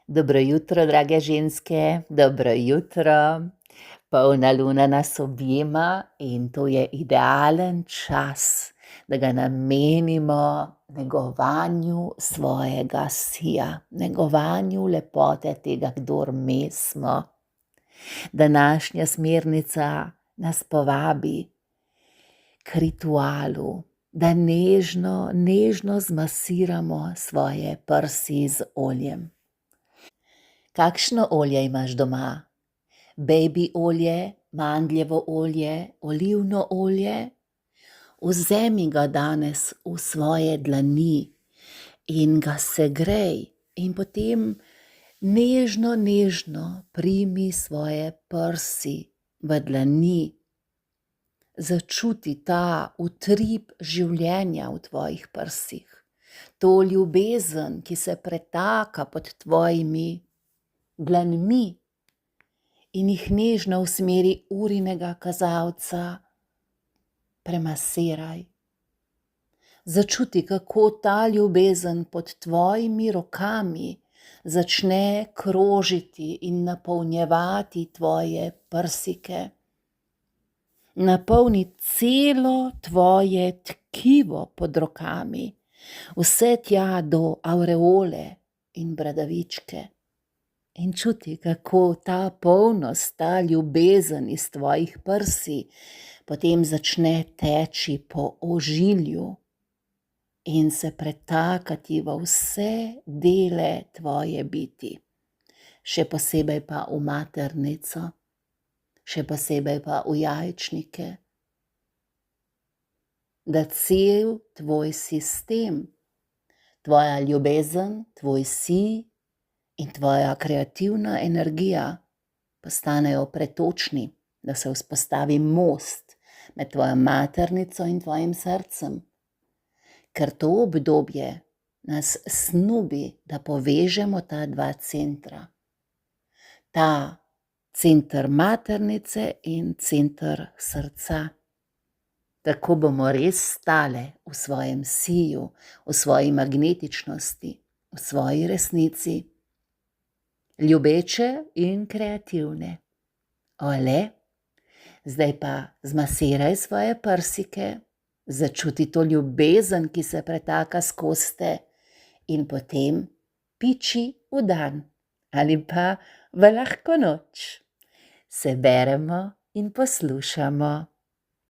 Dobro jutro, drage ženske, dobro jutro. Polna luna nas objema in to je idealen čas, da ga namenimo negovanju svojega sija, negovanju lepote tega, kdor mi smo. Današnja smernica nas povabi k ritualu, da nežno zmasiramo svoje prsi z oljem. Kakšno olje imaš doma? Baby olje, mandljevo olje, olivno olje? Vzemi ga danes v svoje dlani in ga segrej in potem nežno primi svoje prsi v dlani. Začuti ta utrip življenja v tvojih prsih, to ljubezen, ki se pretaka pod tvojimi dlanmi in jih nežno v smeri urinega kazalca premasiraj. Začuti, kako ta ljubezen pod tvojimi rokami začne krožiti in napolnjevati tvoje prsike. Napolni celo tvoje tkivo pod rokami, vse tja do avreole in bradavičke. In čuti, kako ta polnost, ta ljubezen iz tvojih prsi potem začne teči po ožilju in se pretakati v vse dele tvoje biti. Še posebej pa v maternico, še posebej pa v jajčnike. Da cel tvoj sistem, tvoja ljubezen, tvoj sij in tvoja kreativna energija postanejo pretočni, da se vzpostavi most med tvojo maternico in tvojim srcem. Ker to obdobje nas snubi, da povežemo ta dva centra. Ta center maternice in center srca. Tako bomo res stale v svojem siju, v svoji magnetičnosti, v svoji resnici. Ljubeče in kreativne. Ole, zdaj pa zmasiraj svoje prsike, začuti to ljubezen, ki se pretaka skozi te in potem piči v dan ali pa v lahko noč. Se beremo in poslušamo.